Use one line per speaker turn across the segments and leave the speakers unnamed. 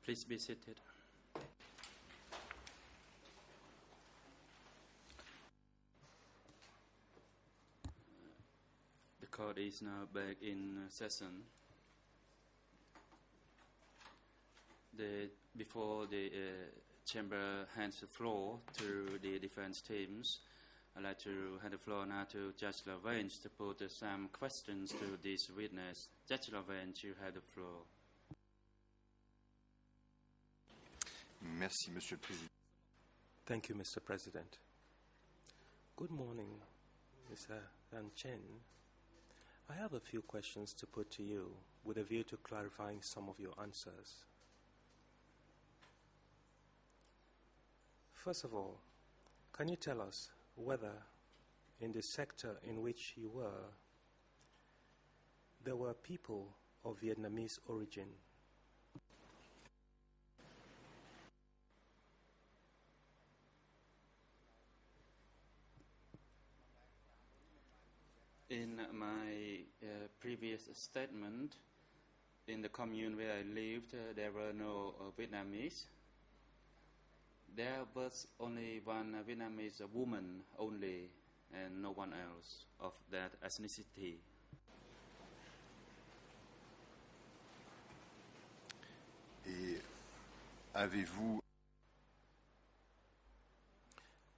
Please be seated. The court is now back in session. Before the chamber hands the floor to the defense teams, I'd like to hand the floor now to Judge Lavange to put some questions to this witness. Judge Lavange, you have the floor.
Merci, Monsieur le Président.
Thank you, Mr. President. Good morning, Mr. Van Chen. I have a few questions to put to you with a view to clarifying some of your answers. First of all, can you tell us whether in the sector in which you were, there were people of Vietnamese origin?
In my previous statement, in the commune where I lived, there were no Vietnamese. There was only one Vietnamese woman only, and no one else of that ethnicity.
Et avez-vous...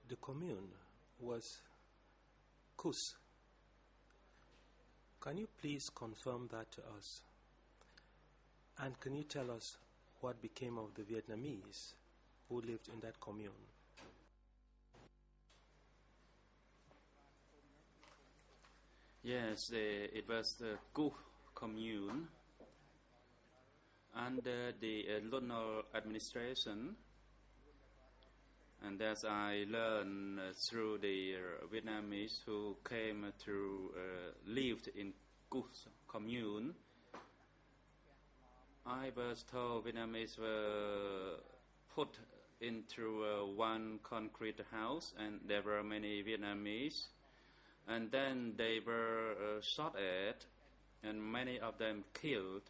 The commune was Kus. Can you please confirm that to us? And can you tell us what became of the Vietnamese who lived in that commune?
Yes, it was the Cu commune under the Tribunal administration, and as I learned through the Vietnamese who came to lived in Cu commune, I was told Vietnamese were put into one concrete house, and there were many Vietnamese, and then they were shot at, and many of them killed,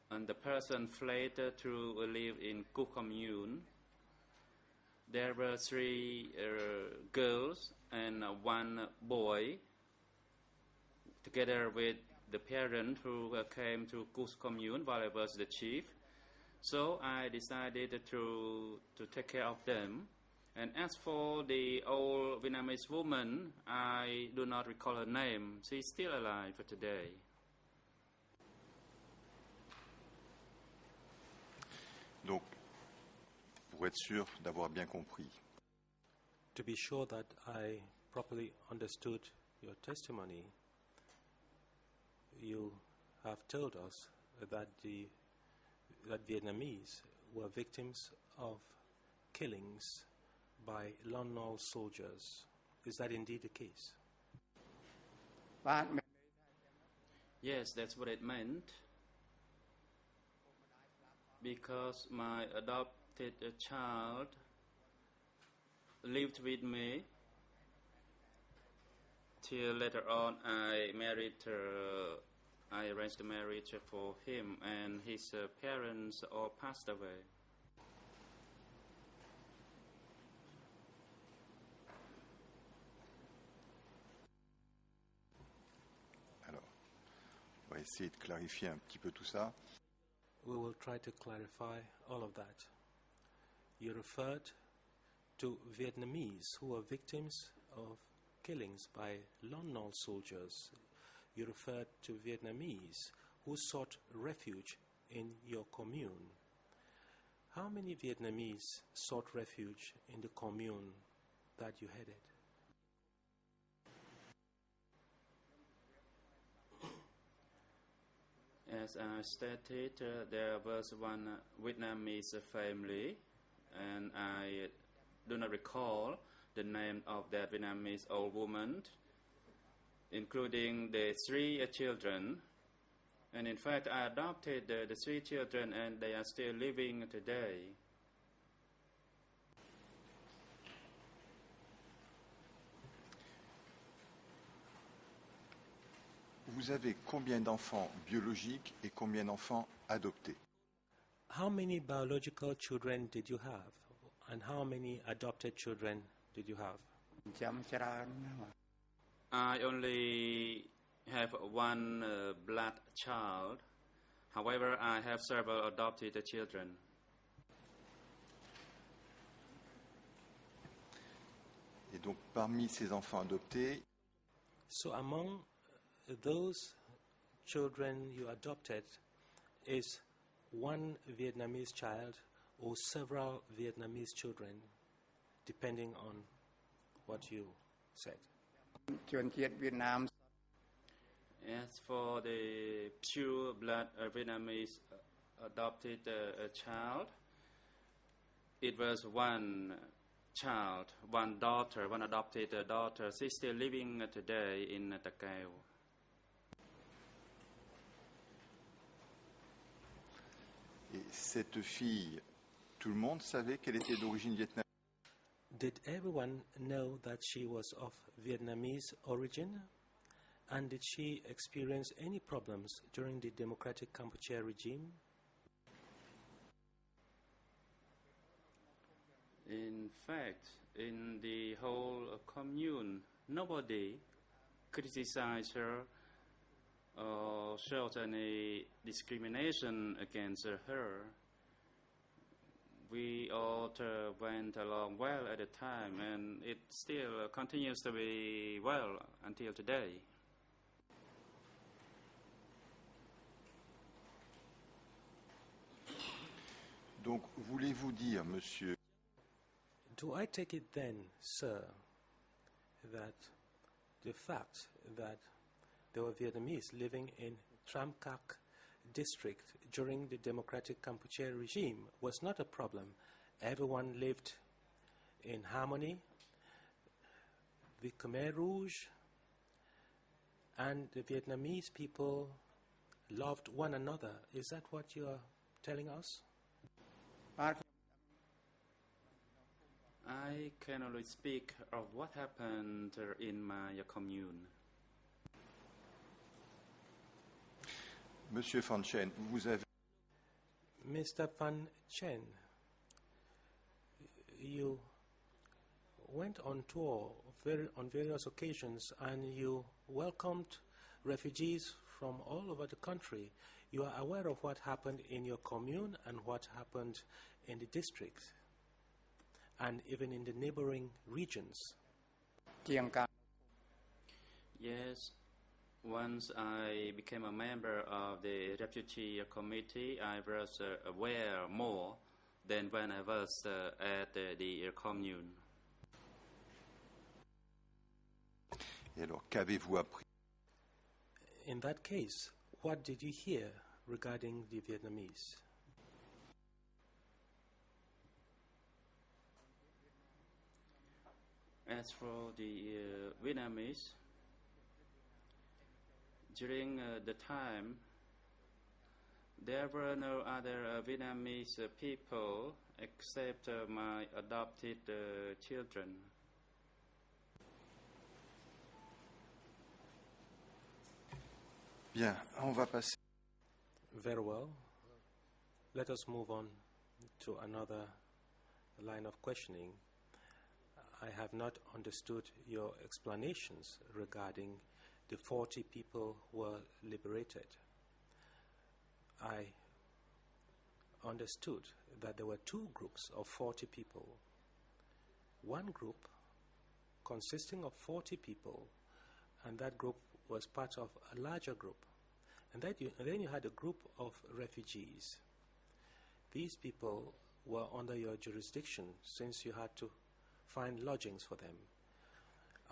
and the person fled to live in Cu commune. There were 3 girls and 1 boy, together with the parent who came to Cu commune while I was the chief. So I decided to take care of them. And as for the old Vietnamese woman, I do not recall her name. She's still alive today.
Donc, pour être sûr d'avoir bien compris.
To be sure that I properly understood your testimony, you have told us that that Vietnamese were victims of killings by Lon Nol soldiers. Is that indeed the case?
Yes, that's what it meant. Because my adopted child lived with me till later on I married her. I arranged the marriage for him, and his parents all passed away.
Alors, on va essayer de clarifier un petit peu tout ça.
We will try to clarify all of that. You referred to Vietnamese who were victims of killings by Lon Nol soldiers. You referred to Vietnamese who sought refuge in your commune. How many Vietnamese sought refuge in the commune that you headed?
As I stated, there was one Vietnamese family, and I do not recall the name of that Vietnamese old woman, including the 3 children. And in fact, I adopted the 3 children, and they are still living today.
Vous avez combien d'enfants biologiques et combien d'enfants adoptés?
How many biological children did you have? And how many adopted children did you have?
I only have one blood child. However, I have several adopted children.
Et donc, parmi ces enfants adoptés,
So among those children you adopted is one Vietnamese child or several Vietnamese children, depending on what you said.
As for the pure blood Vietnamese adopted child, it was one child, one daughter, one adopted daughter. She's still living today in Takeo.
et cette fille, tout le monde savait qu'elle était d'origine vietnamienne.
Did everyone know that she was of Vietnamese origin? And did she experience any problems during the Democratic Kampuchea regime?
In fact, in the whole commune, nobody criticized her or showed any discrimination against her. We all went along well at the time, and it still continues to be well until today.
Donc, voulez-vous dire, monsieur,
Do I take it then, sir, that the fact that there were Vietnamese living in Tram Kak district during the Democratic Kampuchea regime was not a problem? Everyone lived in harmony. The Khmer Rouge and the Vietnamese people loved one another. Is that what you are telling us?
I can only speak of what happened in my commune.
Monsieur Van Chen, vous avez
Mr. Van Chen, you went on tour on various occasions and you welcomed refugees from all over the country. You are aware of what happened in your commune and what happened in the district and even in the neighboring regions.
Yes, once I became a member of the refugee committee, I was aware more than when I was at the commune.
Et alors, qu'avez-vous appris?
In that case, what did you hear regarding the Vietnamese?
As for the Vietnamese, during the time, there were no other Vietnamese people except my adopted children.
Bien, on va passer.
Very well. Let us move on to another line of questioning. I have not understood your explanations regarding the 40 people who were liberated. I understood that there were two groups of 40 people. One group consisting of 40 people, and that group was part of a larger group. And then you had a group of refugees. These people were under your jurisdiction since you had to find lodgings for them.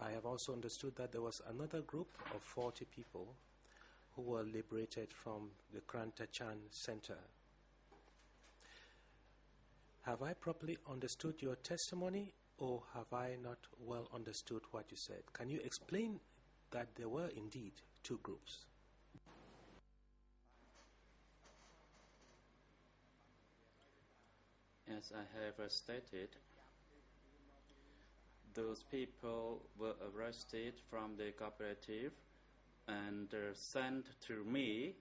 I have also understood that there was another group of 40 people who were liberated from the Krantachan Center. Have I properly understood your testimony, or have I not well understood what you said? Can you explain that there were indeed two groups?
As I have stated, those people were arrested from the cooperative and sent to me.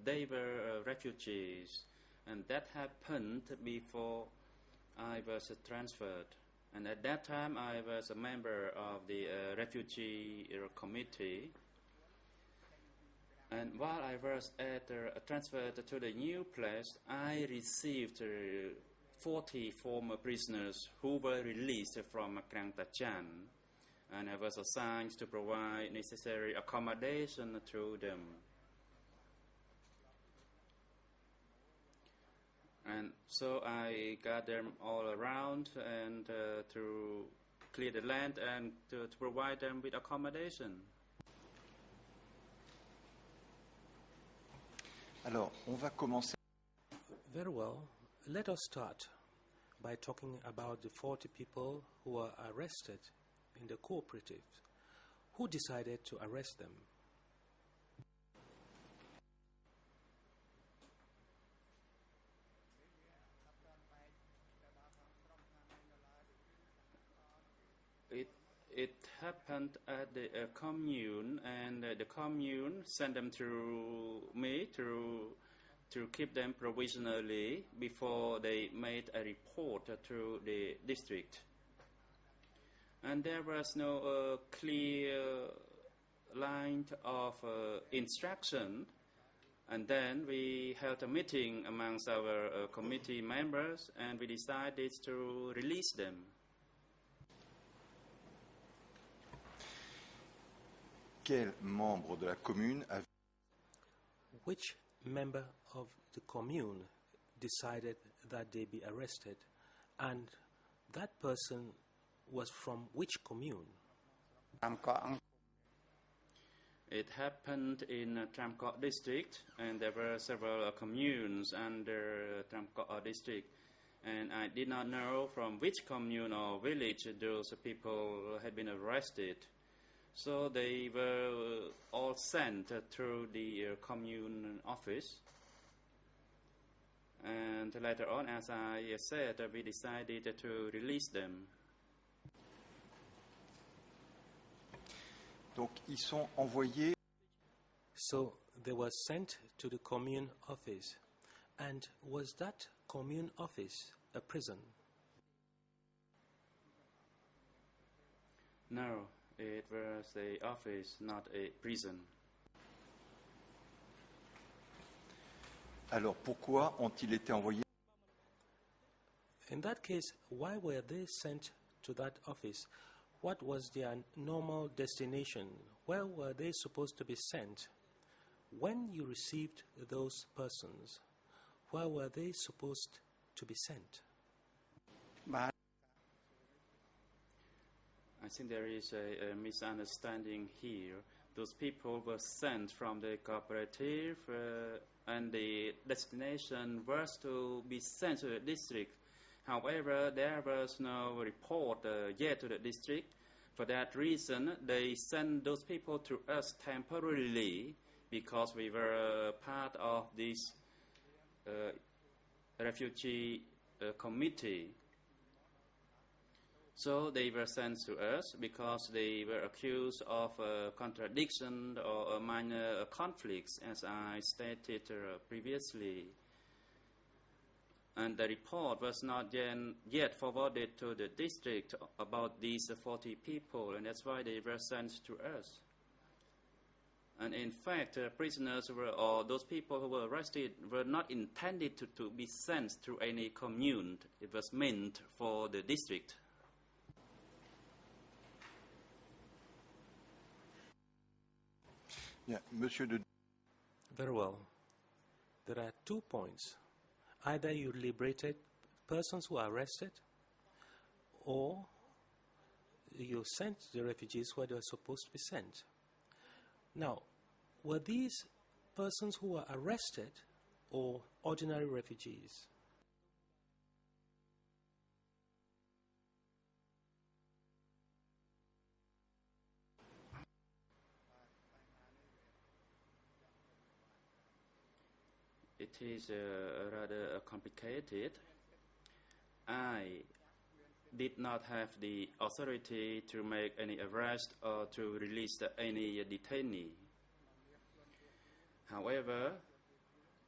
They were refugees And that happened before I was transferred. And at that time, I was a member of the refugee committee. And while I was transferred to the new place, I received 40 former prisoners who were released from Krang Tachan, and I was assigned to provide necessary accommodation to them. And so I got them all around and to clear the land and to provide them with accommodation.
Alors, on va commencer.
Very well. Let us start by talking about the 40 people who were arrested in the cooperative. Who decided to arrest them?
It happened at the commune, and the commune sent them to me to keep them provisionally before they made a report to the district. And there was no clear line of instruction. And then we held a meeting amongst our committee members, and we decided to release them.
Quel membre de la commune a...
Which member of the commune decided that they be arrested, and that person was from which commune?
It happened in Tramkot district, and there were several communes under Tramkot district, and I did not know from which commune or village those people had been arrested. So they were all sent through the commune office. And later on, as I said, we decided to release them.
Donc, ils sont envoyés.
So they were sent to the commune office. And was that commune office a prison?
No, it was the office, not a prison.
Alors, pourquoi ont-ils été envoyés?
In that case, why were they sent to that office? What was their normal destination? Where were they supposed to be sent? When you received those persons, where were they supposed to be sent?
I think there is a misunderstanding here. Those people were sent from the cooperative, and the destination was to be sent to the district. However, there was no report yet to the district. For that reason, they sent those people to us temporarily because we were part of this refugee committee. So they were sent to us because they were accused of contradiction or minor conflicts, as I stated previously. And the report was not yet forwarded to the district about these 40 people, and that's why they were sent to us. And in fact, prisoners or those people who were arrested were not intended to be sent to any commune. It was meant for the district.
Bien, Monsieur de...
Very well. There are 2 points. Either you liberated persons who are arrested, or you sent the refugees where they were supposed to be sent. Now, were these persons who were arrested or ordinary refugees?
It is rather complicated. I did not have the authority to make any arrest or to release any detainee. However,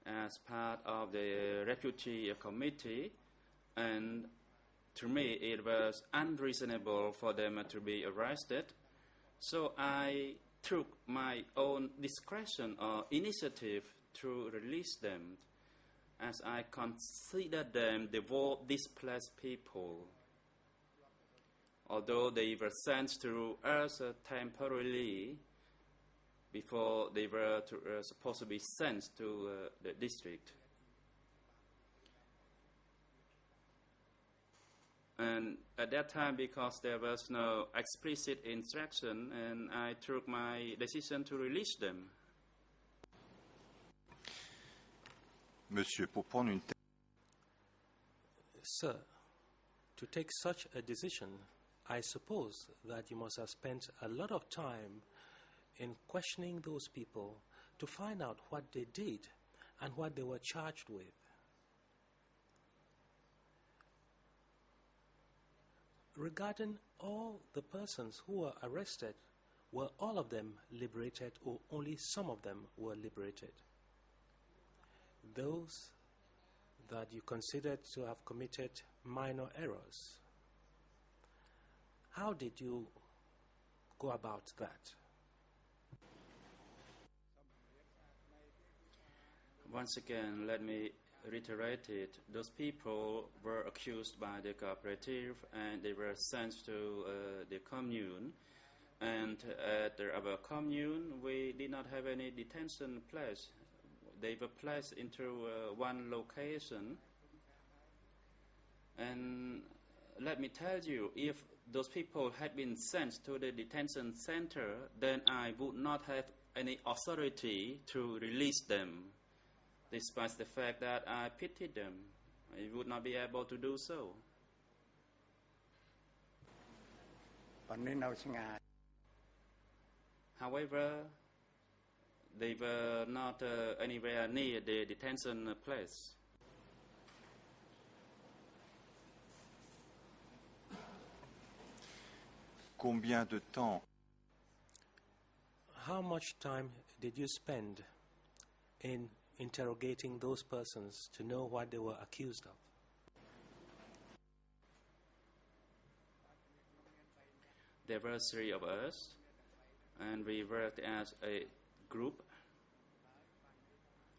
as part of the refugee committee, and to me it was unreasonable for them to be arrested. So I took my own discretion or initiative to release them, as I considered them the displaced people. Although they were sent to us temporarily before they were supposed to be sent to the district. And at that time, because there was no explicit instruction, and I took my decision to release them.
Monsieur, pour prendre une
Sir, to take such a decision, I suppose that you must have spent a lot of time in questioning those people to find out what they did and what they were charged with. Regarding all the persons who were arrested, were all of them liberated or only some of them were liberated? Those that you considered to have committed minor errors, how did you go about that?
Once again, let me reiterate it. Those people were accused by the cooperative and they were sent to the commune. And at our commune, we did not have any detention place. They were placed into one location. And let me tell you, if those people had been sent to the detention center, then I would not have any authority to release them, despite the fact that I pitied them. I would not be able to do so. However, they were not anywhere near the detention place.
Combien de temps
How much time did you spend in interrogating those persons to know what they were accused of?
There were 3 of us, and we worked as a group.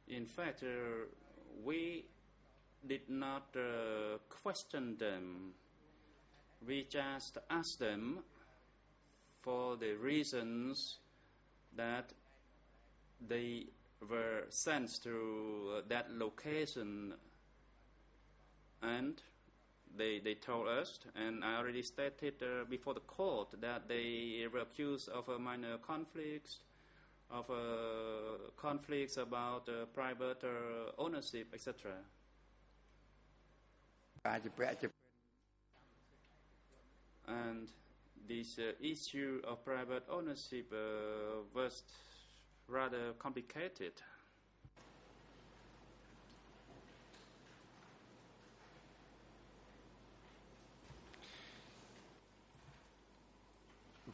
In fact, we did not question them. We just asked them for the reasons that they were sent to that location, and they told us, and I already stated before the court, that they were accused of minor conflicts, of conflicts about private ownership, etc. And this issue of private ownership was rather complicated.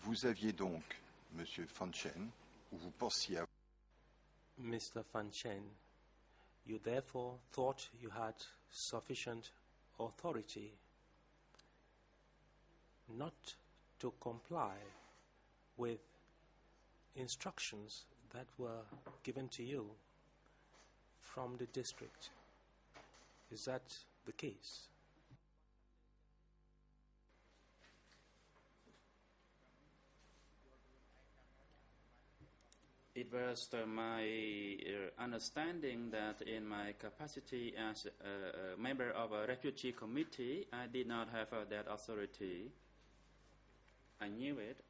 vous aviez donc, Monsieur Fanchen, ou vous pensiez avoir
Mr. Fanchen, you therefore thought you had sufficient authority not to comply with instructions that were given to you from the district. Is that the case?
It was my understanding that in my capacity as a member of a refugee committee, I did not have that authority. I knew it.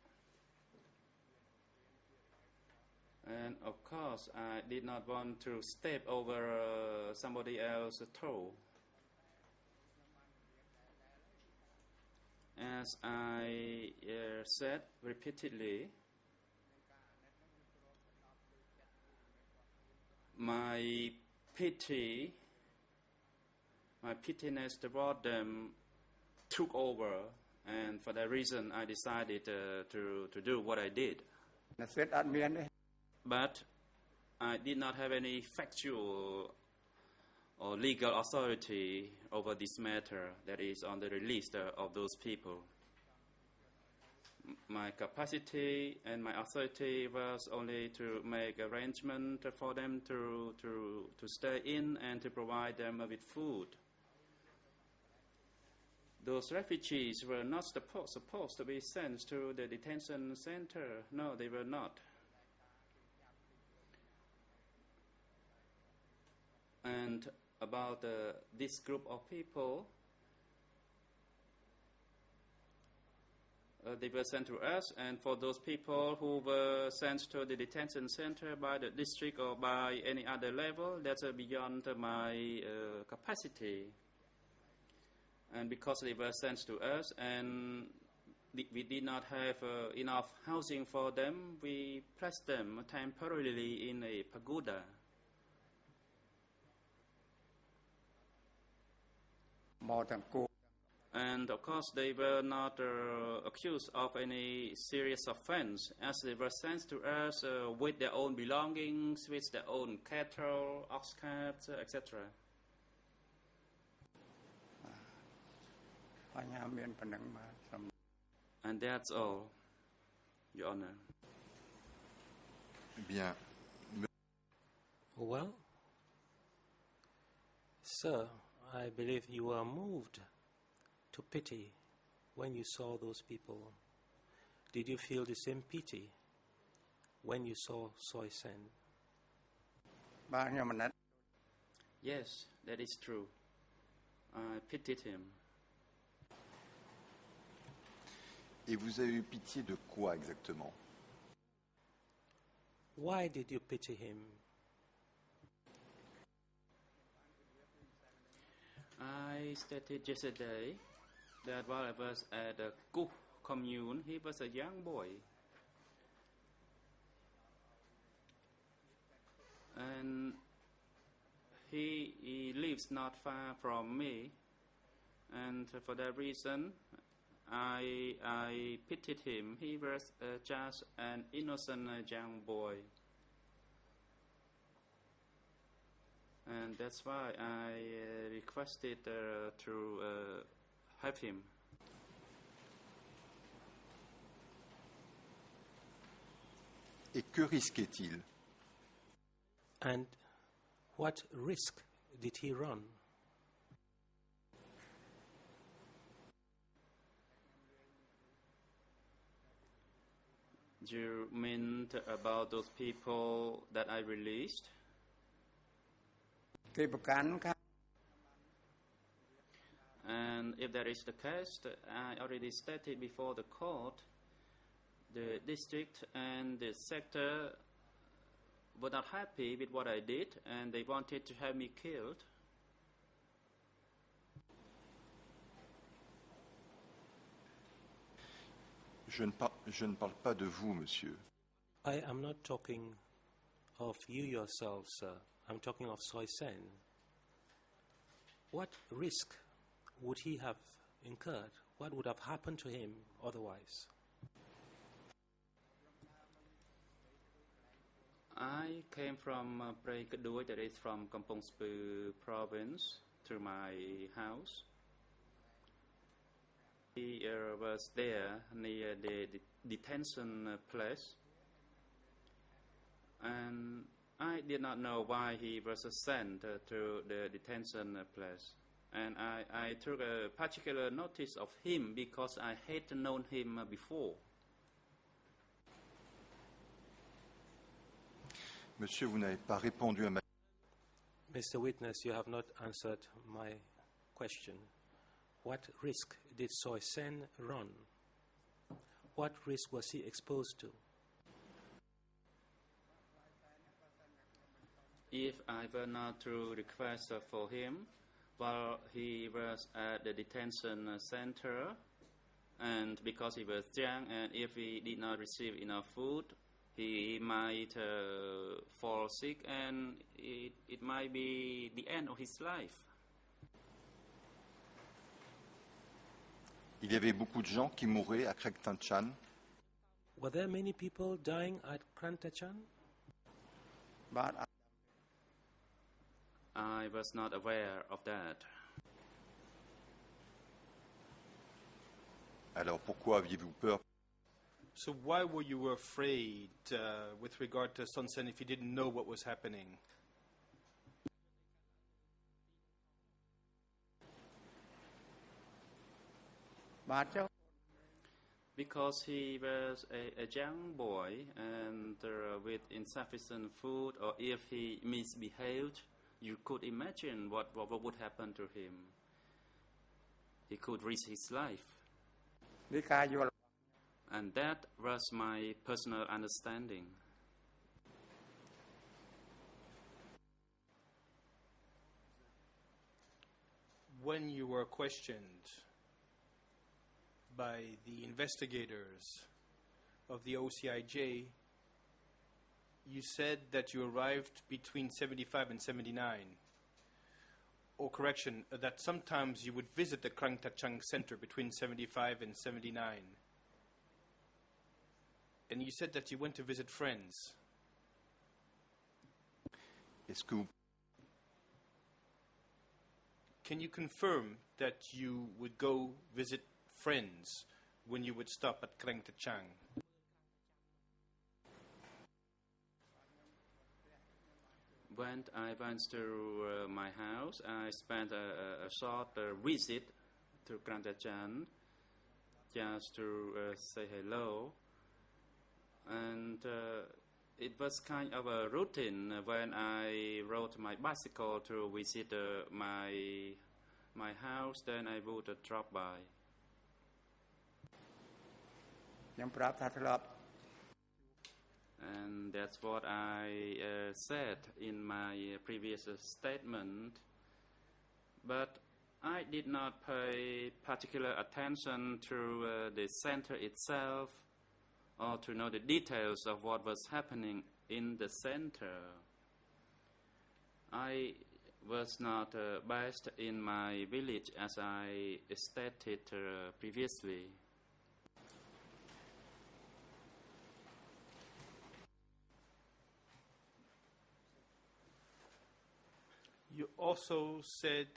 And of course, I did not want to step over somebody else's toe. As I said repeatedly, my pityness toward them took over, and for that reason I decided to do what I did. But I did not have any factual or legal authority over this matter, that is on the list of those people. My capacity and my authority was only to make arrangement for them to stay in and to provide them with food. Those refugees were not supposed to be sent to the detention center. No, they were not. And about this group of people, they were sent to us, and for those people who were sent to the detention center by the district or by any other level, that's beyond my capacity. And because they were sent to us and we did not have enough housing for them, we placed them temporarily in a pagoda. And of course, they were not accused of any serious offense, as they were sent to us with their own belongings, with their own cattle, ox carts, etc. And that's all, Your Honor.
Bien.
Well, sir, I believe you were moved to pity when you saw those people. Did you feel the same pity when you saw Soy Sen?
Yes, that is true. I pitied him.
Et vous avez eu pitié de quoi exactement?
Why did you pity him?
I stated yesterday that while I was at the Cook commune, he was a young boy. And he lives not far from me. And for that reason, I pitied him. He was just an innocent young boy. And that's why I requested to have him.
Et que risquait-il?
And what risk did he run?
Do you mean about those people that I released? And if that is the case, I already stated before the court, the district and the sector were not happy with what I did, and they wanted to have me killed.
Je ne parle pas de vous, monsieur.
I am not talking of you yourself, sir. I'm talking of Soy Sen. What risk would he have incurred? What would have happened to him otherwise?
I came from Prey Kadui, that is from Kampong Speu province, to my house. He was there near the detention place, and I did not know why he was sent to the detention place. And I took a particular notice of him because I had known him before.
Monsieur, vous n'avez pas répondu à ma...
Mr. Witness, you have not answered my question. What risk did Soy Sen run? What risk was he exposed to?
If I were not to request for him while he was at the detention center, and because he was young, and if he did not receive enough food, he might fall sick, and it might be the end of his life.
Il y avait beaucoup de gens qui mouraient à Kragtanchan.
Were there many people dying at Krantachan?
I was not aware of that.
Alors pourquoi aviez-vous peur?
So why were you afraid with regard to Son Sen if you didn't know what was happening?
Because he was a young boy and with insufficient food, or if he misbehaved, you could imagine what would happen to him. He could risk his life. And that was my personal understanding.
When you were questioned by the investigators of the OCIJ, you said that you arrived between 75 and 79. Or correction, that sometimes you would visit the Krang Tachang Center between 75 and 79. And you said that you went to visit friends.
Est-ce que vous...
Can you confirm that you would go visit friends when you would stop at Krang Tachang?
When I went to my house, I spent a short visit to Krang Tachang just to say hello. And it was kind of a routine when I rode my bicycle to visit my house, then I would drop by. And that's what I said in my previous statement. But I did not pay particular attention to the center itself or to know the details of what was happening in the center. I was not based in my village as I stated previously.
You also said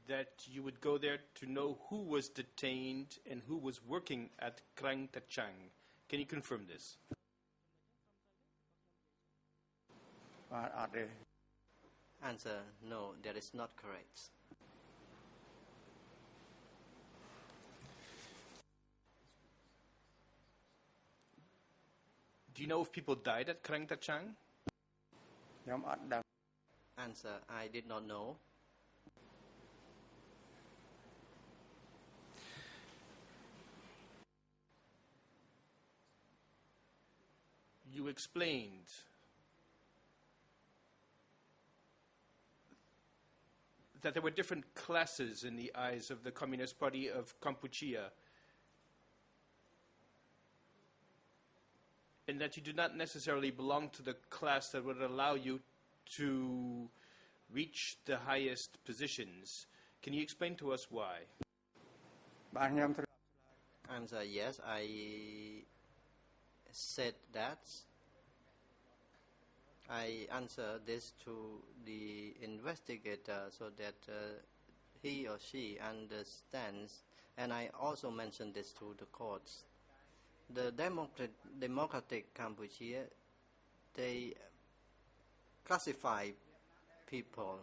that you would go there to know who was detained and who was working at Krang Tachang. Can you confirm this?
Answer, no, that is not correct.
Do you know if people died at Krang Tachang?
Answer, I did not know.
You explained that there were different classes in the eyes of the Communist Party of Kampuchea, and that you do not necessarily belong to the class that would allow you to reach the highest positions. Can you explain to us why?
Answer, yes, I said that. I answer this to the investigator so that he or she understands, and I also mentioned this to the courts. The democratic Cambodia, they classify people,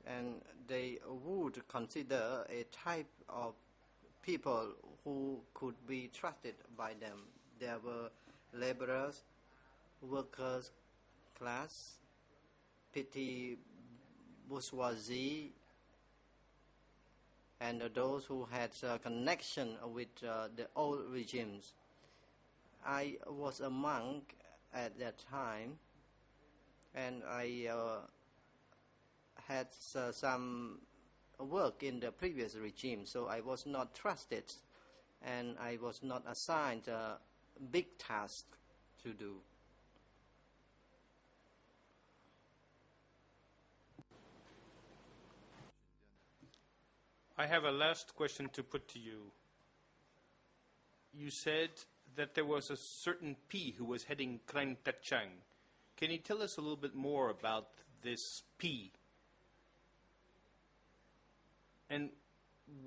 and they would consider a type of people who could be trusted by them. There were laborers, workers class, petty bourgeoisie, and those who had a connection with the old regimes. I was a monk at that time, and I had some work in the previous regime, so I was not trusted, and I was not assigned a big task to do.
I have a last question to put to you. You said that there was a certain P who was heading Krang Tachang. Can you tell us a little bit more about this P? And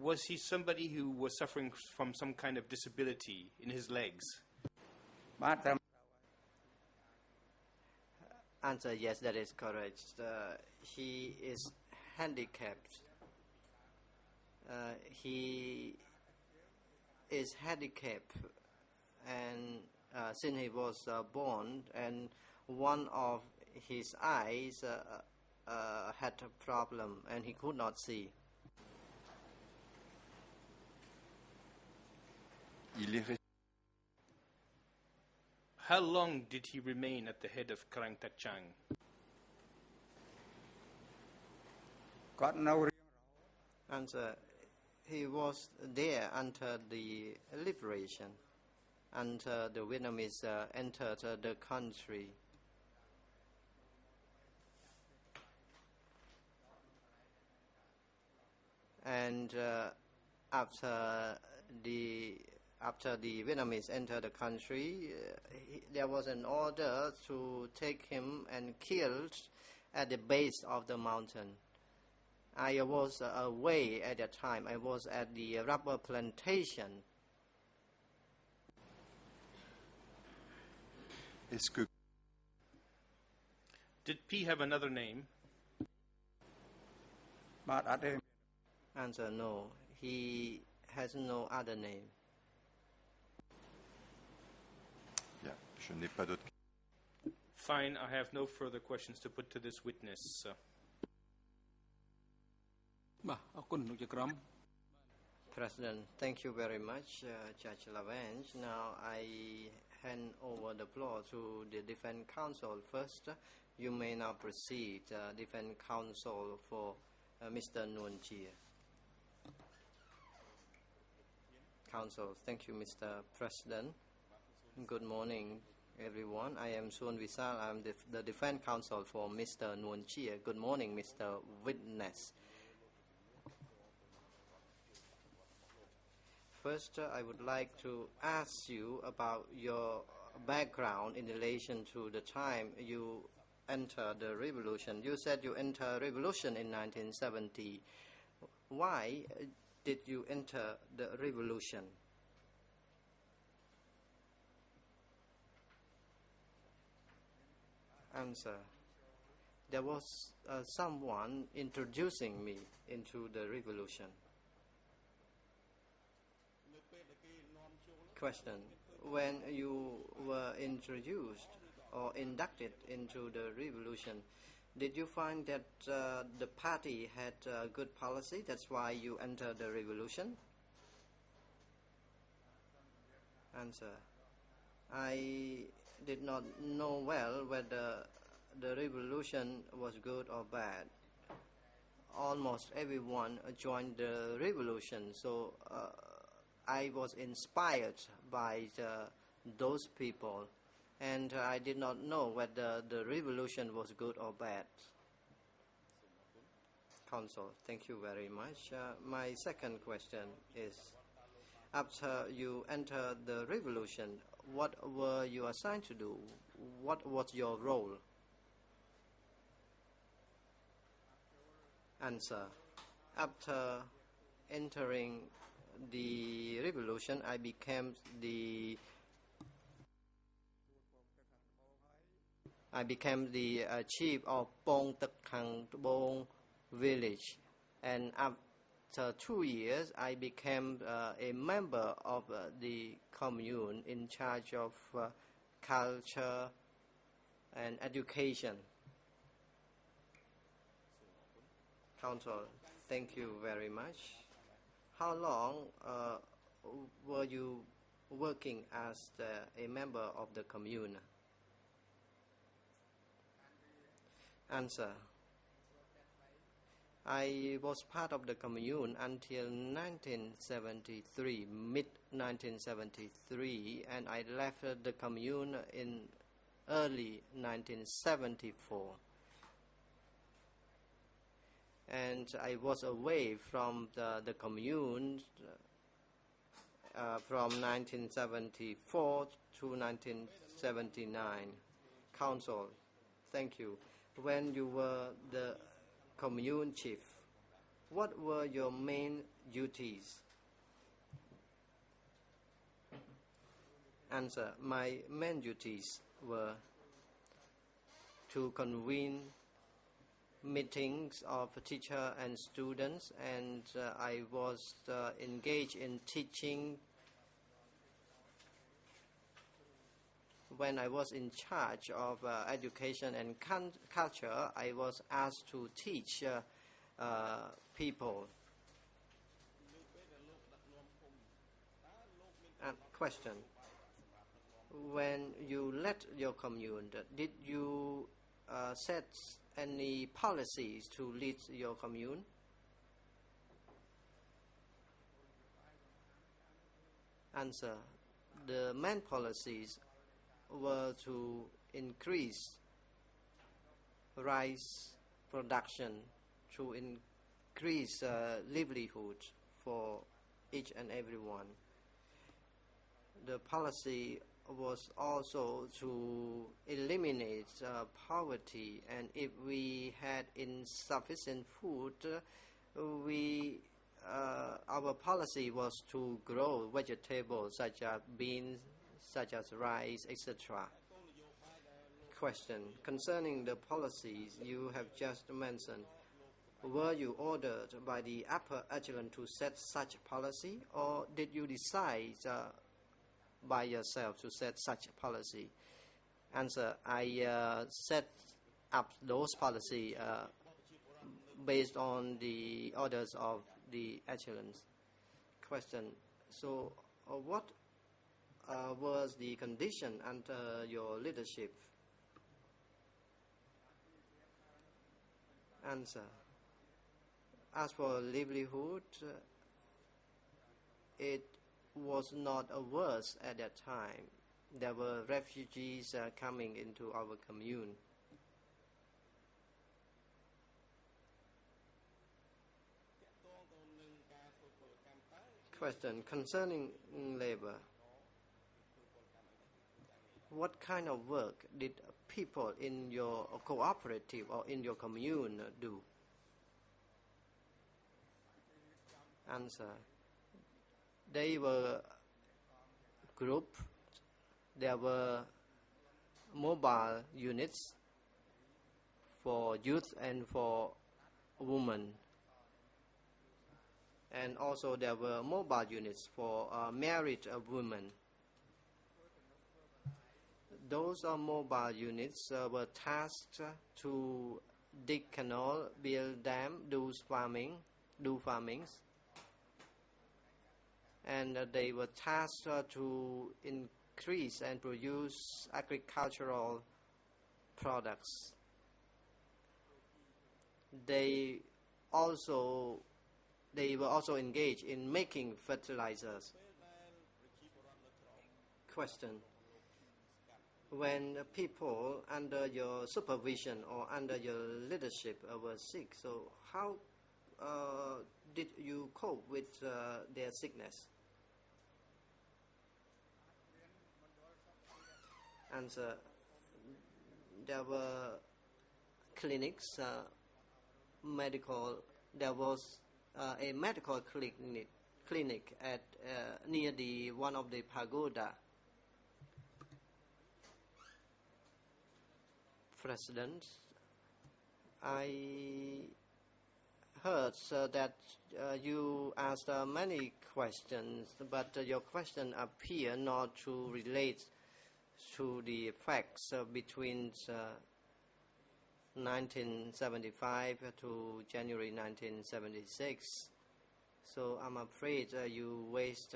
was he somebody who was suffering from some kind of disability in his legs?
Answer, yes, that is correct. He is handicapped. He is handicapped, and since he was born, and one of his eyes had a problem, and he could not see.
How long did he remain at the head of Krang Tak Chang?
Answer, he was there until the liberation, until the Vietnamese entered the country. And after the Vietnamese entered the country, there was an order to take him and killed at the base of the mountain. I was away at that time. I was at the rubber plantation.
Did P have another name?
Answer, no. He has no other name.
Je n'ai pas d'autres.
Fine, I have no further questions to put to this witness.
បាទអរគុណលោកជាក្រុម
President, thank you very much, Judge Lavange. Now I hand over the floor to the defense counsel first. You may now proceed, defense counsel for Mr. Nguyen Chia. Counsel, thank you, Mr. President. Good morning, everyone. I am Suan Visal. I am the defense counsel for Mr. Nguyen Chia. Good morning, Mr. Witness. First, I would like to ask you about your background in relation to the time you entered the revolution. You said you entered revolution in 1970. Why did you enter the revolution? Answer. There was someone introducing me into the revolution. Question. When you were introduced or inducted into the revolution, did you find that the party had a good policy? That's why you entered the revolution? Answer. I did not know well whether the revolution was good or bad. Almost everyone joined the revolution, so I was inspired by those people, and I did not know whether the revolution was good or bad. Counsel, thank you very much. My second question is, after you entered the revolution, what were you assigned to do? What was your role? Answer. After entering the revolution, I became the chief of Pong Tak Khang Bong village, and after 2 years, I became a member of the commune in charge of culture and education. Counsel, thank you very much. How long were you working as a member of the commune? Answer. I was part of the commune until 1973, mid-1973, and I left the commune in early 1974. And I was away from the commune from 1974 to 1979. Counsel, Thank you. When you were the commune chief, what were your main duties? Answer. My main duties were to convene meetings of teacher and students, and I was engaged in teaching. When I was in charge of education and culture, I was asked to teach people. Question. When you led your commune, did you set any policies to lead your commune? Answer. The main policies were to increase rice production, to increase livelihood for each and everyone. The policy was also to eliminate poverty, and if we had insufficient food, our policy was to grow vegetables such as beans, such as rice, etc. Question. Concerning the policies you have just mentioned, were you ordered by the upper echelon to set such policy, or did you decide by yourself to set such policy? Answer. I set up those policy based on the orders of the echelons. Question. So what was the condition under your leadership? Answer. As for livelihood, it was not worse at that time. There were refugees coming into our commune. Question. Concerning labor, what kind of work did people in your cooperative or in your commune do? Answer. They were grouped. There were mobile units for youth and for women. And also there were mobile units for married women. Those mobile units were tasked to dig canal, build dam, do farmings. And they were tasked to increase and produce agricultural products. They were also engaged in making fertilizers. Question. When people under your supervision or under your leadership were sick, so how did you cope with their sickness? Answer. There were clinics, there was a medical clinic at near one of the pagoda. President, I heard that you asked many questions, but your question appear not to relate to the facts between 1975 to January 1976. So I'm afraid you waste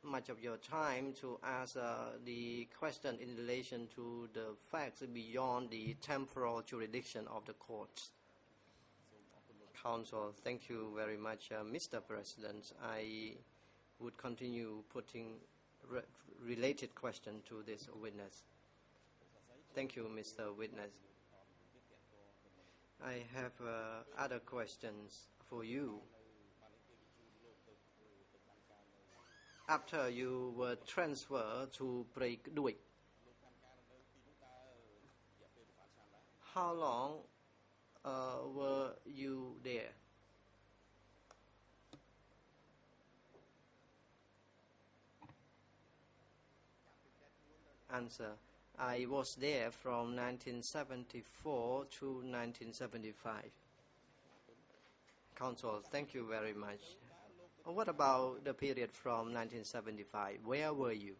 much of your time to ask the question in relation to the facts beyond the temporal jurisdiction of the courts. Counsel, thank you very much, Mr. President. I would continue putting related question to this witness. Thank you, Mr. Witness. I have other questions for you. After you were transferred to Break Duik, How long were you there? Answer. I was there from 1974 to 1975. Counsel, thank you very much. What about the period from 1975? Where were you?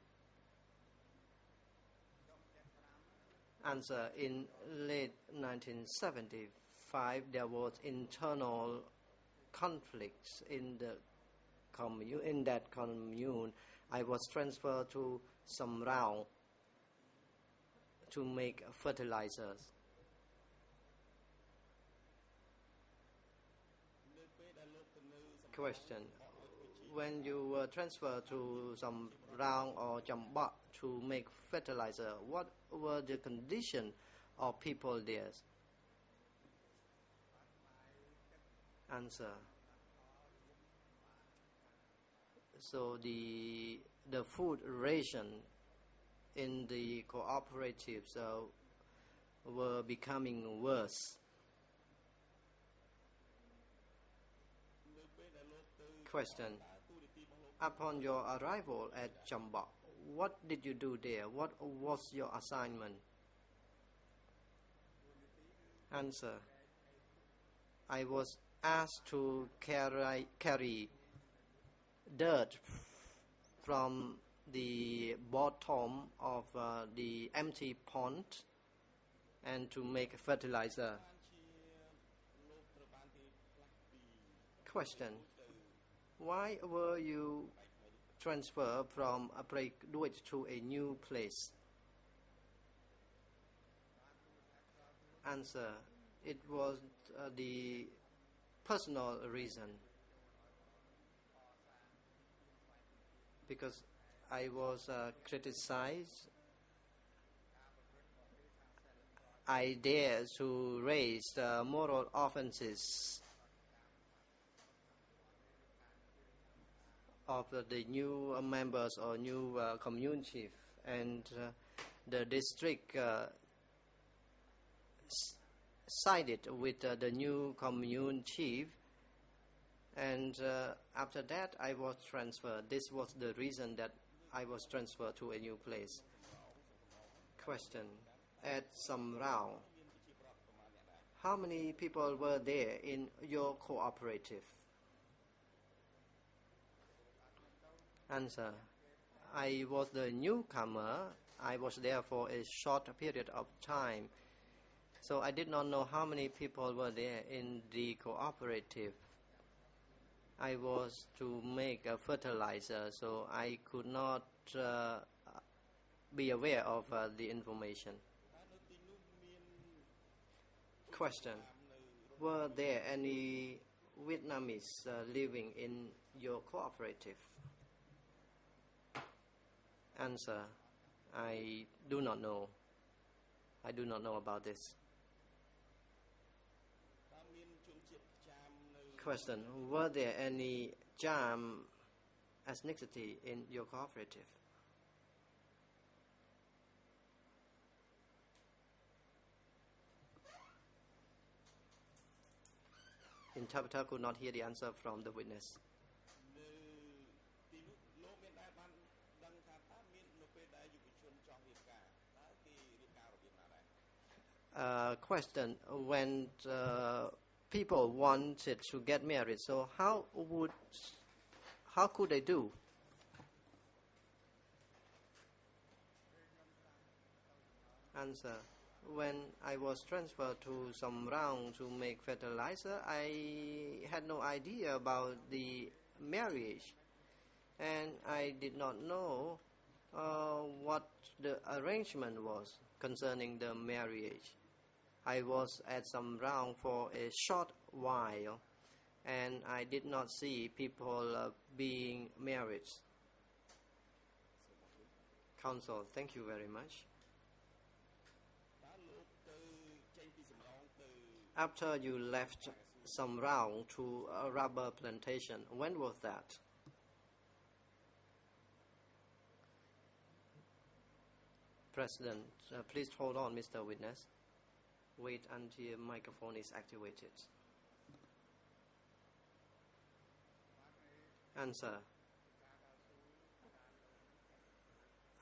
Answer. In late 1975, there was internal conflicts in the commune. In that commune, I was transferred to Sam Rao to make fertilizers. Question. When you were transferred to Sam Rao or Chamba to make fertilizer, what were the conditions of people there? Answer. So the food ration in the cooperatives were becoming worse. Question. Upon your arrival at Chamba, what did you do there? What was your assignment? Answer. I was asked to carry dirt from the bottom of the empty pond and to make fertilizer. Question. Why were you transferred from a place to a new place? Answer. It was the personal reason. Because I was criticized. I dared to raise moral offenses of the new members or new commune chief, and the district sided with the new commune chief, and after that I was transferred. This was the reason that I was transferred to a new place. Question. At Sam Rao, how many people were there in your cooperative? Answer. I was the newcomer. I was there for a short period of time, so I did not know how many people were there in the cooperative. I was to make a fertilizer, so I could not be aware of the information. Question. Were there any Vietnamese living in your cooperative? Answer. I do not know. I do not know about this. Question. Were there any Cham ethnicity in your cooperative? Interpreter could not hear the answer from the witness. Question. When people wanted to get married, so how could they do? Answer. When I was transferred to Sam Rao to make fertilizer, I had no idea about the marriage, and I did not know what the arrangement was concerning the marriage. I was at Sam Rao for a short while, and I did not see people being married. Counsel, thank you very much. After you left Sam Rao to a rubber plantation, when was that? President, please hold on, Mr. Witness. Wait until microphone is activated. Answer.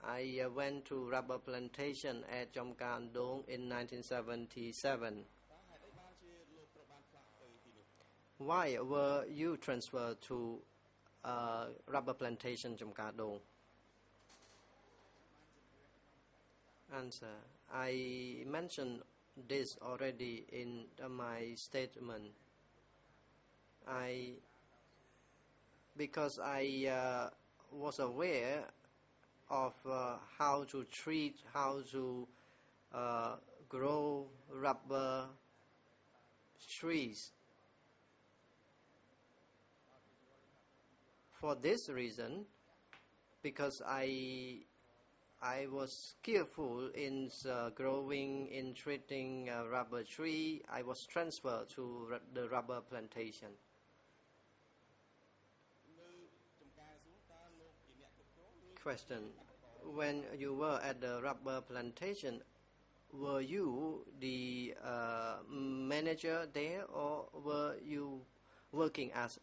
I went to rubber plantation at Jomkan Dong in 1977. Why were you transferred to rubber plantation Jomkan Dong? Answer. I mentioned this already in my statement. Because I was aware of how to treat, how to grow rubber trees. For this reason, because I was skillful in growing, in treating rubber tree, I was transferred to the rubber plantation. Question. When you were at the rubber plantation, were you the manager there, or were you working as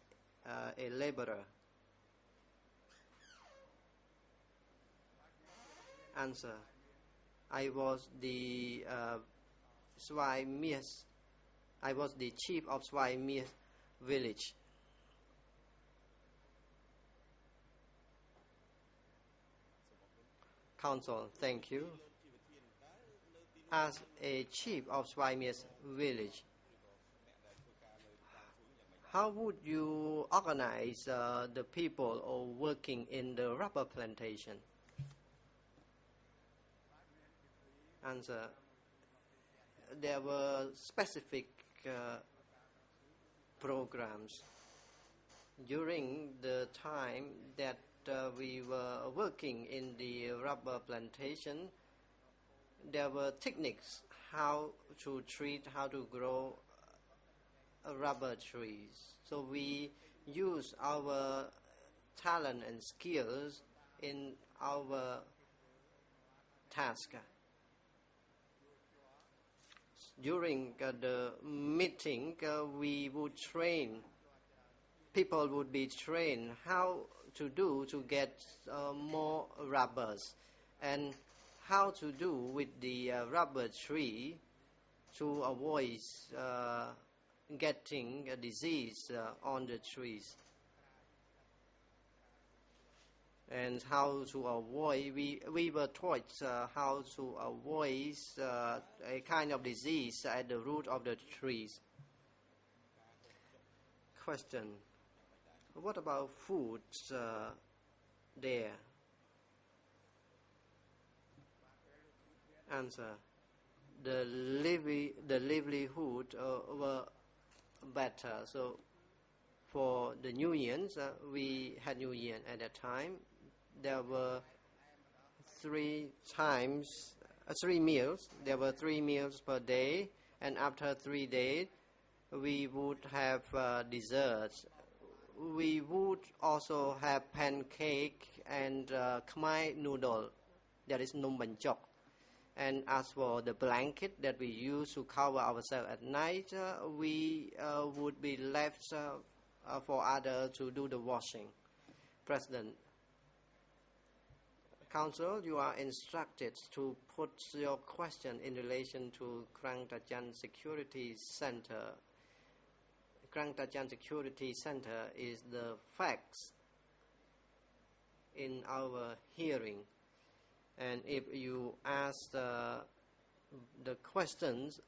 a laborer? Answer. I was the Swaimias. I was the chief of Swaimias village. Council, thank you. As a chief of Swaimias village, how would you organize the people working in the rubber plantation? Answer. There were specific programs. During the time that we were working in the rubber plantation, there were techniques how to treat, how to grow rubber trees. So we use our talent and skills in our task. During the meeting, we would train, people would be trained how to do to get more rubbers, and how to do with the rubber tree to avoid getting a disease on the trees, and how to avoid, we were taught how to avoid a kind of disease at the root of the trees. Question. What about food there? Answer. The livelihood were better. So for the New Year's, we had New Year at that time. There were three meals. There were 3 meals per day, and after 3 days, we would have desserts. We would also have pancake and khmer noodle. That is num bánh chok. And as for the blanket that we use to cover ourselves at night, we would be left for others to do the washing. President. Council, you are instructed to put your question in relation to Krang Tajan Security Center. Krang Tajan Security Center is the facts in our hearing. And if you ask the questions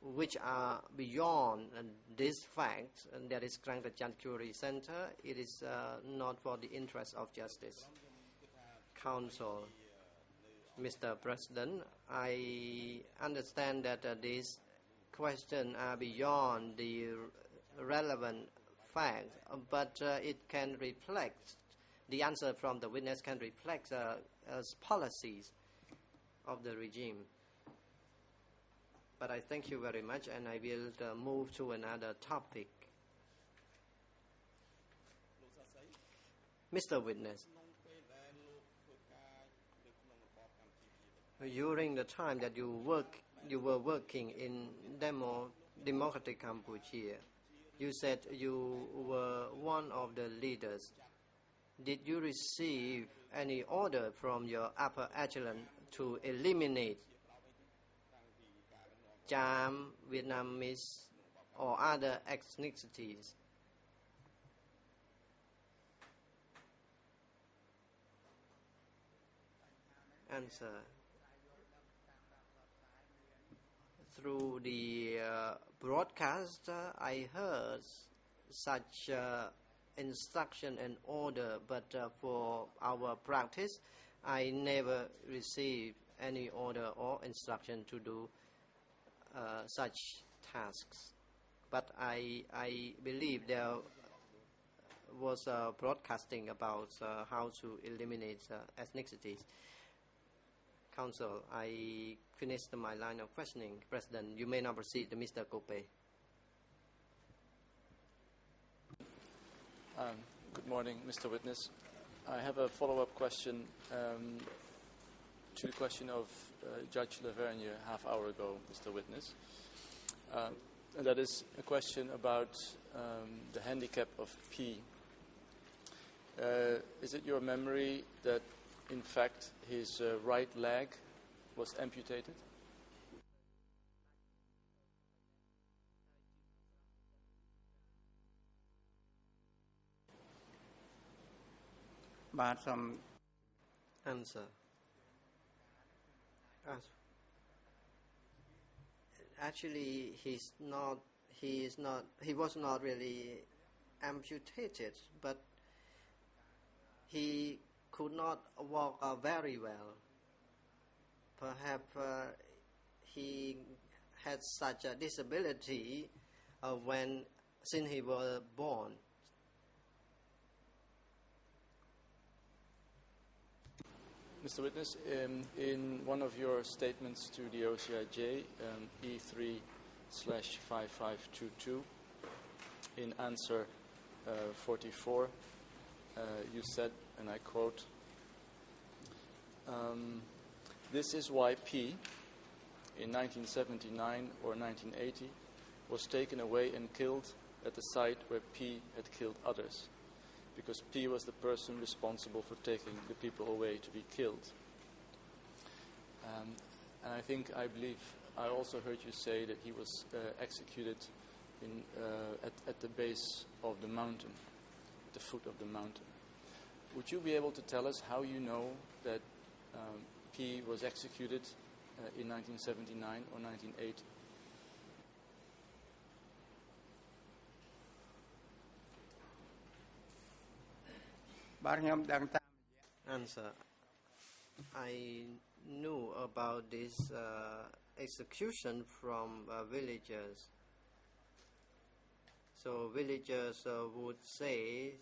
which are beyond this fact, and that is Krang Tajan Security Center, it is not for the interest of justice. Council. Mr. President, I understand that these questions are beyond the relevant fact, but it can reflect, the answer from the witness can reflect as policies of the regime. But I thank you very much, and I will move to another topic. Mr. Witness, during the time that you work you were working in Democratic Cambodia. You said you were one of the leaders. Did you receive any order from your upper echelon to eliminate Cham, Vietnamese, or other ethnicities? Answer. Through the broadcast, I heard such instruction and order, but for our practice, I never received any order or instruction to do such tasks. But I believe there was broadcasting about how to eliminate ethnicities. Council, I finished my line of questioning. President, you may now proceed to Mr. Kope.
Good morning, Mr. Witness. I have a follow-up question to the question of Judge Lavergne half hour ago, Mr. Witness. And that is a question about the handicap of P. Is it your memory that, in fact, his right leg was amputated?
Answer. Actually, he was not really amputated, but he could not walk very well. Perhaps he had such a disability since he was born.
Mr. Witness, in one of your statements to the OCIJ, E3/5522, in answer 44, you said, and I quote, "This is why P, in 1979 or 1980, was taken away and killed at the site where P had killed others, because P was the person responsible for taking the people away to be killed." And I believe I also heard you say that he was executed at the base of the mountain, at the foot of the mountain. Would you be able to tell us how you know that P was executed in 1979 or 1980?
Answer. I knew about this execution from villagers. So villagers would say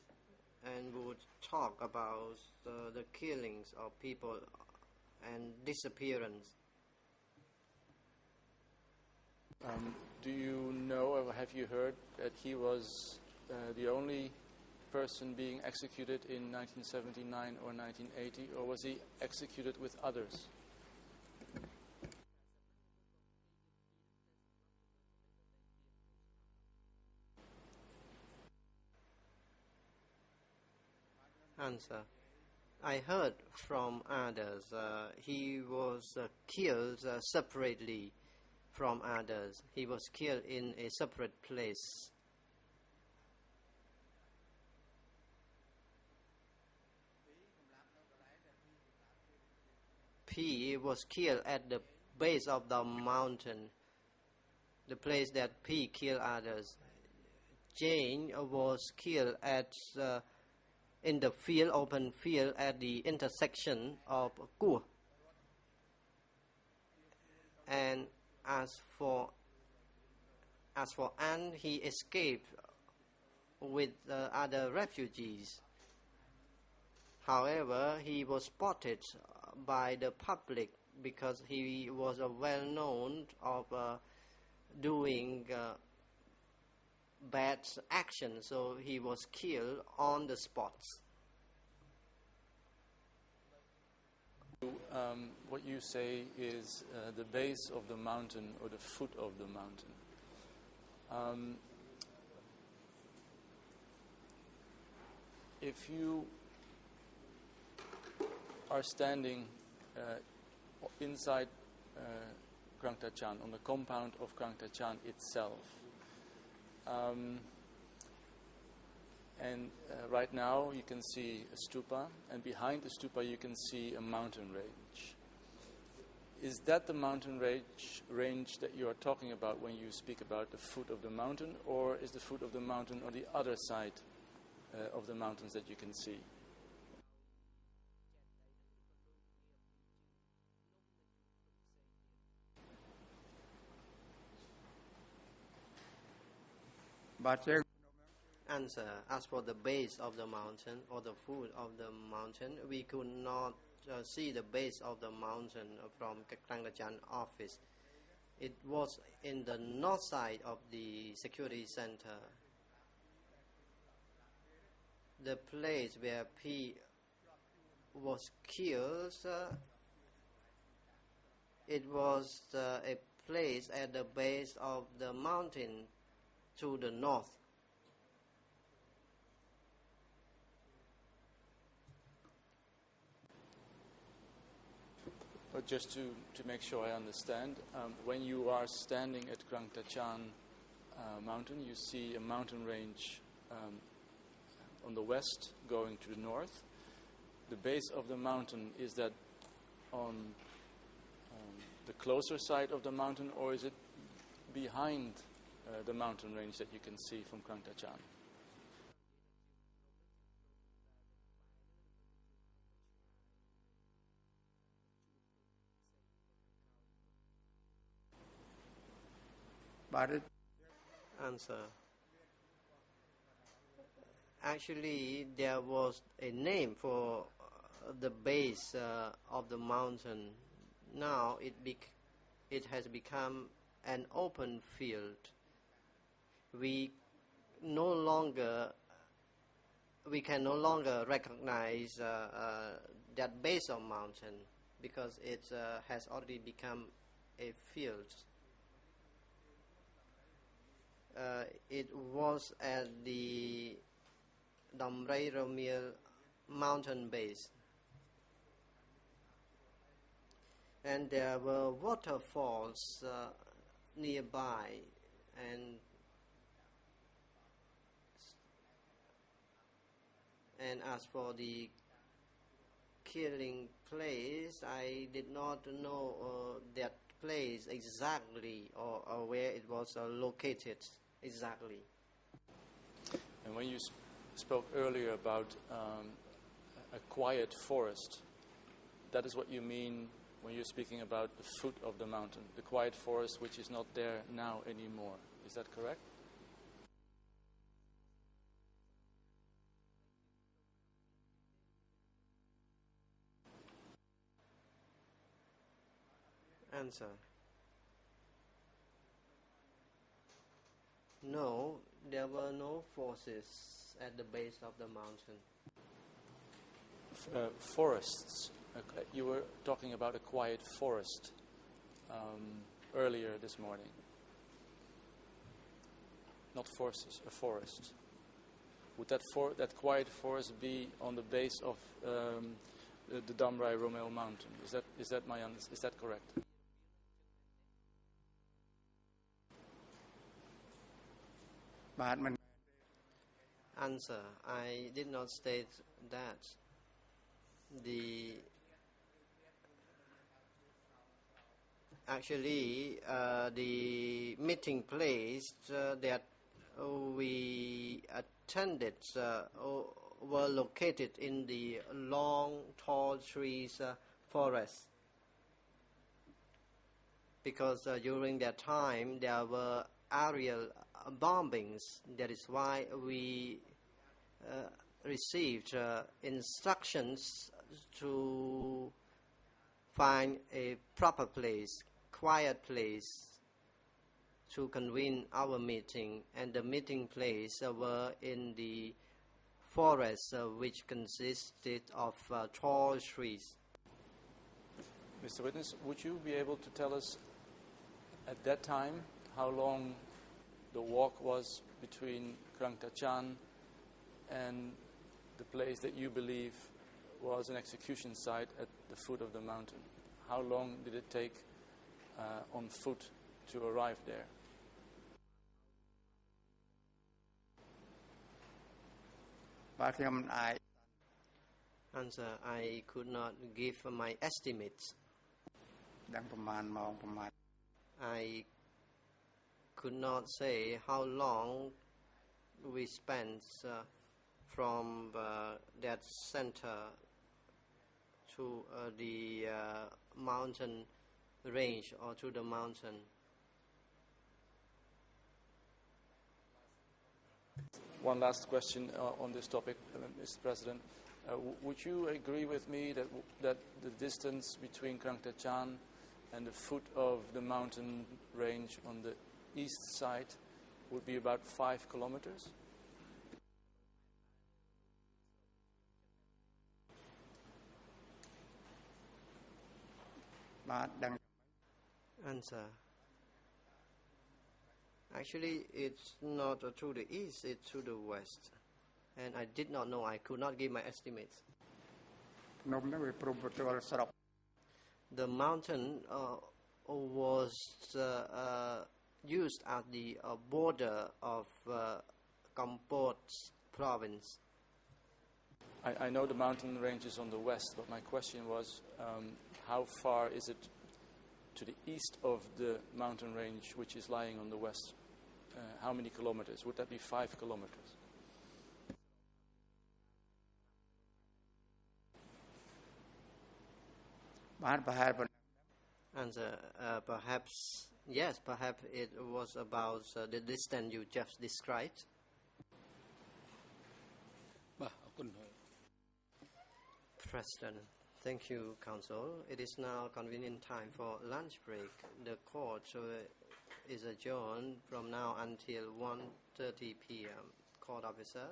and would talk about the killings of people and disappearance.
Do you know or have you heard that he was the only person being executed in 1979 or 1980, or was he executed with others?
Answer. I heard from others he was killed separately from others. He was killed in a separate place. P was killed at the base of the mountain, the place that P killed others. Jane was killed in the field, open field, at the intersection of Kur. And as for An, he escaped with other refugees. However, he was spotted by the public because he was well known of doing bad action, so he was killed on the spot.
What you say is the base of the mountain or the foot of the mountain. If you are standing inside Krang Tachan, on the compound of Krang Tachan itself, and right now you can see a stupa, and behind the stupa you can see a mountain range. Is that the mountain range that you are talking about when you speak about the foot of the mountain, or is the foot of the mountain on the other side of the mountains that you can see?
Answer: as for the base of the mountain or the foot of the mountain, we could not see the base of the mountain from Krang Tachan office. It was in the north side of the security center. The place where P was killed, it was a place at the base of the mountain to the north.
But just to make sure I understand, when you are standing at Krang Tachan mountain, you see a mountain range on the west going to the north. The base of the mountain, is that on the closer side of the mountain, or is it behind the mountain range that you can see from Krang Tachan?
Answer: actually, there was a name for the base of the mountain. Now it has become an open field. We can no longer recognize that base of mountain because it has already become a field. It was at the Damrai Romil mountain base, and there were waterfalls nearby, and as for the killing place, I did not know that place exactly or where it was located exactly.
And when you spoke earlier about a quiet forest, that is what you mean when you're speaking about the foot of the mountain, the quiet forest which is not there now anymore. Is that correct?
Answer: no, there were no forces at the base of the mountain.
Forests. You were talking about a quiet forest earlier this morning. Not forces, a forest. Would that quiet forest be on the base of the Damrai Romel mountain? Is that correct?
Answer: I did not state that. Actually, the meeting place that we attended were located in the long, tall trees forest. Because during that time there were aerial bombings. That is why we received instructions to find a proper place, quiet place to convene our meeting, and the meeting place were in the forest which consisted of tall trees.
Mr. Witness, would you be able to tell us at that time how long the walk was between Krang Tachan and the place that you believe was an execution site at the foot of the mountain? How long did it take on foot to arrive there?
Answer, I could not give my estimates. I could not say how long we spent from that center to the mountain range or to the mountain.
One last question on this topic, Mr. President. Would you agree with me that the distance between Krang Tachan and the foot of the mountain range on the east side would be about 5 kilometers?
Answer. Actually, it's not to the east, it's to the west. And I did not know, I could not give my estimates. The mountain was used at the border of Cambodia province.
I know the mountain range is on the west, but my question was how far is it to the east of the mountain range which is lying on the west? How many kilometers? Would that be 5 kilometers?
Answer, perhaps, yes, perhaps it was about the distance you just described. President, thank you, Counsel. It is now convenient time for lunch break. The court is adjourned from now until 1:30 p.m. Court officer,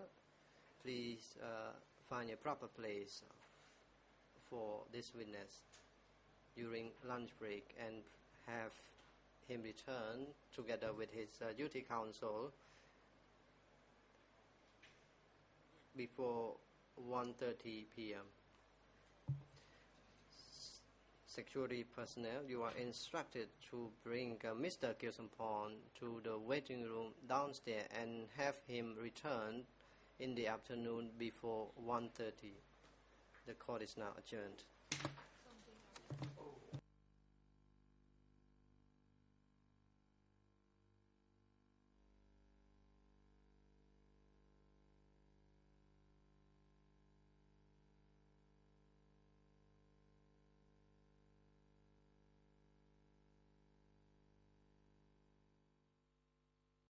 please find a proper place for this witness during lunch break and have him return together with his duty counsel before 1:30 p.m. Security personnel, you are instructed to bring Mr. Kirsampon to the waiting room downstairs and have him return in the afternoon before 1:30. The court is now adjourned.